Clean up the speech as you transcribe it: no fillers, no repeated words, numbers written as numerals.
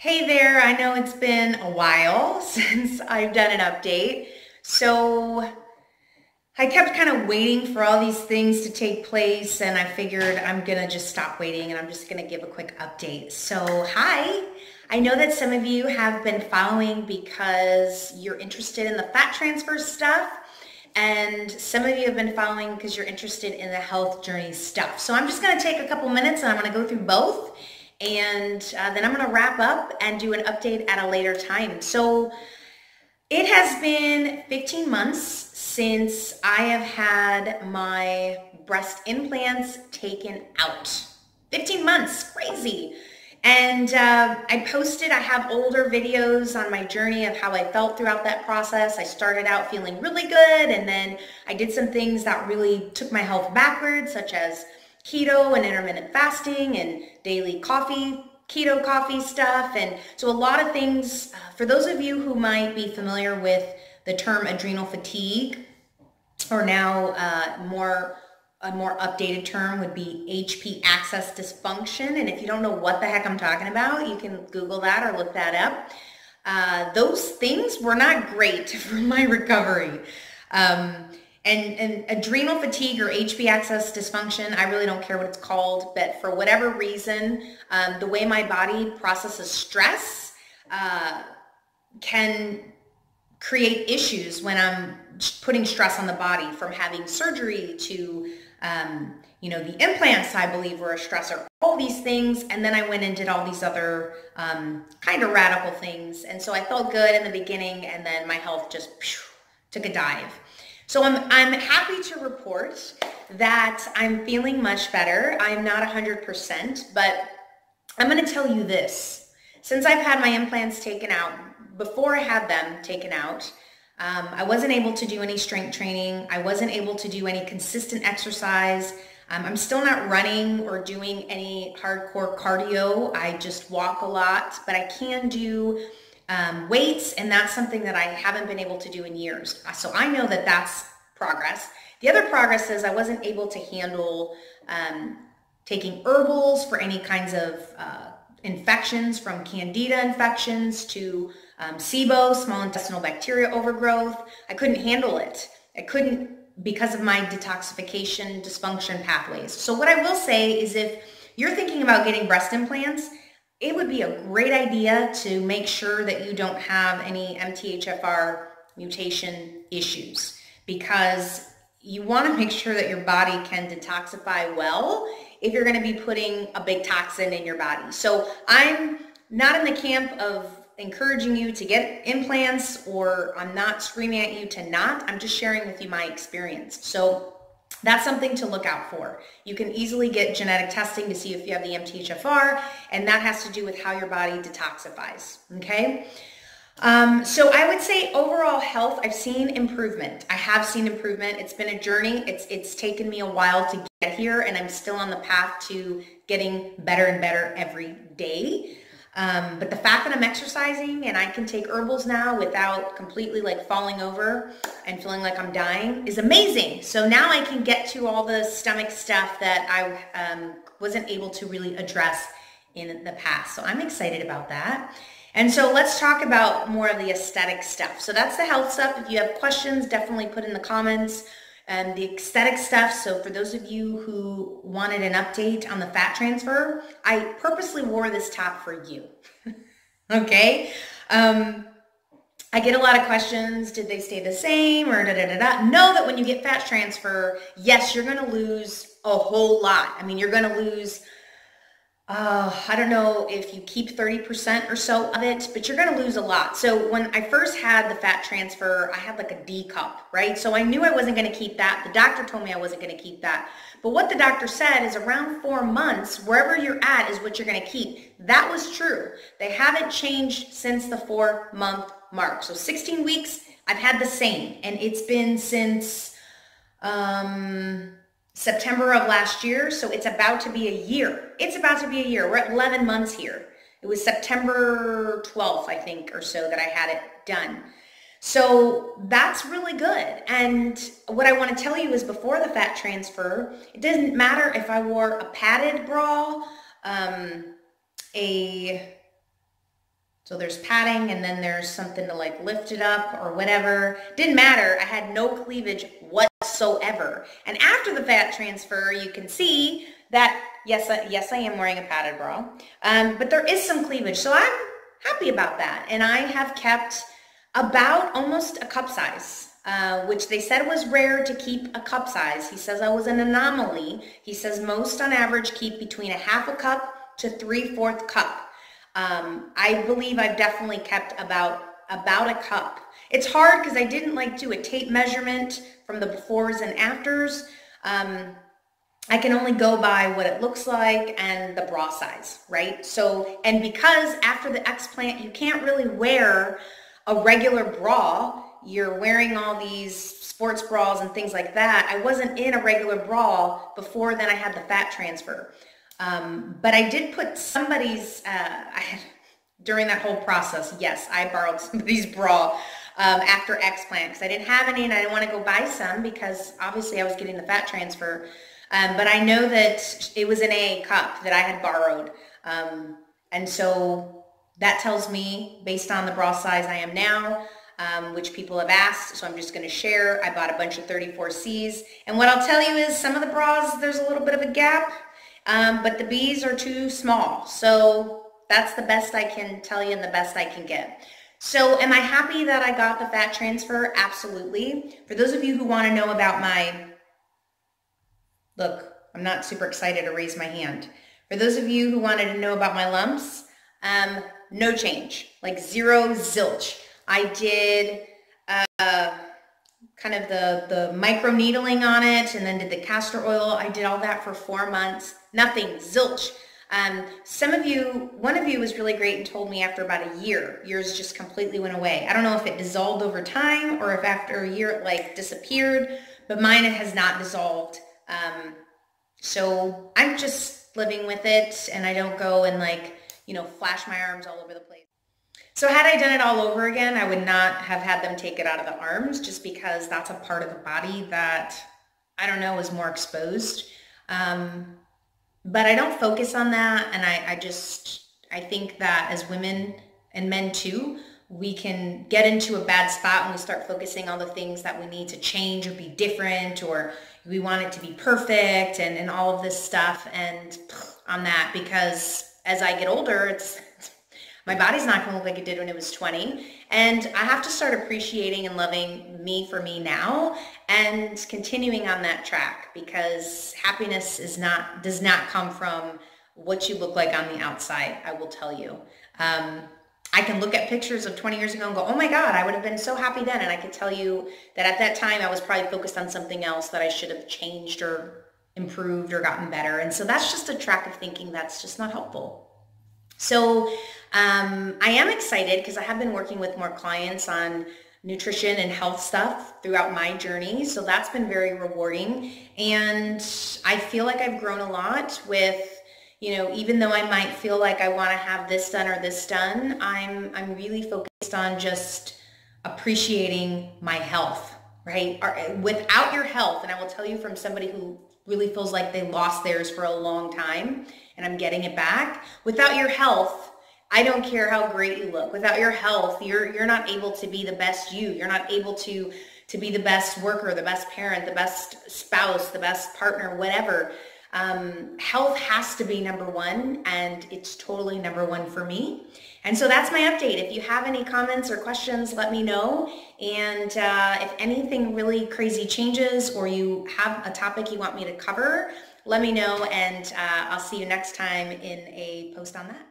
Hey there, I know it's been a while since I've done an update. So I kept kind of waiting for all these things to take place, and I figured I'm gonna just stop waiting and I'm just gonna give a quick update. So, hi. I know that some of you have been following because you're interested in the fat transfer stuff, and some of you have been following because you're interested in the health journey stuff. So I'm just gonna take a couple minutes and I'm gonna go through both, and then I'm gonna wrap up and do an update at a later time. So it has been 15 months since I have had my breast implants taken out. 15 months, crazy. And I have older videos on my journey of how I felt throughout that process. I started out feeling really good, and then I did some things that really took my health backwards, such as keto and intermittent fasting and daily coffee, keto coffee stuff. And so a lot of things, for those of you who might be familiar with the term adrenal fatigue, or now a more updated term would be HP axis dysfunction. And if you don't know what the heck I'm talking about, you can Google that or look that up. Those things were not great for my recovery. And adrenal fatigue or HP axis dysfunction, I really don't care what it's called, but for whatever reason, the way my body processes stress can create issues when I'm putting stress on the body, from having surgery to, the implants, I believe, were a stressor, all these things. And then I went and did all these other kind of radical things. And so I felt good in the beginning, and then my health just took a dive. So I'm happy to report that I'm feeling much better. I'm not 100%, but I'm going to tell you this. Since I've had my implants taken out, before I had them taken out, I wasn't able to do any strength training. I wasn't able to do any consistent exercise. I'm still not running or doing any hardcore cardio. I just walk a lot, but I can do weights, and that's something that I haven't been able to do in years. So I know that that's progress. The other progress is I wasn't able to handle taking herbals for any kinds of infections, from candida infections to SIBO, small intestinal bacteria overgrowth. I couldn't handle it. I couldn't, because of my detoxification dysfunction pathways. So what I will say is, if you're thinking about getting breast implants, it would be a great idea to make sure that you don't have any MTHFR mutation issues, because you want to make sure that your body can detoxify well if you're going to be putting a big toxin in your body. So I'm not in the camp of encouraging you to get implants, or I'm not screaming at you to not. I'm just sharing with you my experience. So that's something to look out for. You can easily get genetic testing to see if you have the MTHFR, and that has to do with how your body detoxifies, okay? So I would say overall health, I've seen improvement. I have seen improvement. It's been a journey. It's taken me a while to get here, and I'm still on the path to getting better and better every day. But the fact that I'm exercising and I can take herbals now without completely like falling over and feeling like I'm dying is amazing. So now I can get to all the stomach stuff that I wasn't able to really address in the past. So I'm excited about that. And so let's talk about more of the aesthetic stuff. So that's the health stuff. If you have questions, definitely put in the comments. The aesthetic stuff, so for those of you who wanted an update on the fat transfer, I purposely wore this top for you, okay? I get a lot of questions, did they stay the same, or da-da-da-da. Know that when you get fat transfer, yes, you're gonna lose a whole lot. I mean, you're gonna lose, I don't know if you keep 30% or so of it, but you're going to lose a lot. So when I first had the fat transfer, I had like a D cup, right? So I knew I wasn't going to keep that. The doctor told me I wasn't going to keep that. But what the doctor said is around 4 months, wherever you're at is what you're going to keep. That was true. They haven't changed since the 4-month mark. So 16 weeks, I've had the same. And it's been since September of last year, so it's about to be a year. It's about to be a year. We're at 11 months here. It was September 12th, I think, or so that I had it done. So that's really good. And what I want to tell you is, before the fat transfer, it didn't matter if I wore a padded bra, a So there's padding, and then there's something to like lift it up or whatever. Didn't matter. I had no cleavage whatsoever. And after the fat transfer, you can see that, yes, I am wearing a padded bra, but there is some cleavage. So I'm happy about that. And I have kept about almost a cup size, which they said was rare to keep a cup size. He says I was an anomaly. He says most on average keep between a half a cup to 3/4 cup. I believe I've definitely kept about a cup. It's hard because I didn't like do a tape measurement from the befores and afters. I can only go by what it looks like and the bra size, right? So, and because after the Explant, you can't really wear a regular bra. You're wearing all these sports bras and things like that. I wasn't in a regular bra before then I had the fat transfer. But I did put somebody's, during that whole process, yes, I borrowed somebody's bra after Explant because I didn't have any and I didn't want to go buy some because obviously I was getting the fat transfer. But I know that it was an AA cup that I had borrowed. And so that tells me, based on the bra size I am now, which people have asked, so I'm just going to share. I bought a bunch of 34Cs. And what I'll tell you is some of the bras, there's a little bit of a gap, but the Bs are too small. So that's the best I can tell you and the best I can get. So am I happy that I got the fat transfer? Absolutely. For those of you who want to know about my... Look, I'm not super excited to raise my hand. For those of you who wanted to know about my lumps, no change, like zero, zilch. I did kind of the micro needling on it and then did the castor oil. I did all that for 4 months. Nothing, zilch. Some of you, one of you was really great and told me after about a year, yours just completely went away. I don't know if it dissolved over time or if after a year it like disappeared, but mine has not dissolved. So I'm just living with it and I don't go and like, you know, flash my arms all over the place. So had I done it all over again, I would not have had them take it out of the arms just because that's a part of the body that, I don't know, is more exposed. But I don't focus on that. And I think that as women and men too, we can get into a bad spot when we start focusing on the things that we need to change or be different, or we want it to be perfect and all of this stuff. And on that, because as I get older, my body's not going to look like it did when it was 20. And I have to start appreciating and loving me for me now and continuing on that track, because happiness does not come from what you look like on the outside, I will tell you. I can look at pictures of 20 years ago and go, oh my God, I would have been so happy then. And I can tell you that at that time, I was probably focused on something else that I should have changed or improved or gotten better. And so that's just a track of thinking that's just not helpful. So I am excited because I have been working with more clients on nutrition and health stuff throughout my journey. So that's been very rewarding. And I feel like I've grown a lot with, you know, even though I might feel like I want to have this done or this done, I'm really focused on just appreciating my health, right? Without your health, and I will tell you from somebody who really feels like they lost theirs for a long time and I'm getting it back, without your health, I don't care how great you look. Without your health, you're not able to be the best you. You're not able to be the best worker, the best parent, the best spouse, the best partner, whatever. Health has to be number one, and it's totally number one for me. And so that's my update. If you have any comments or questions, let me know. And if anything really crazy changes or you have a topic you want me to cover, let me know, and I'll see you next time in a post on that.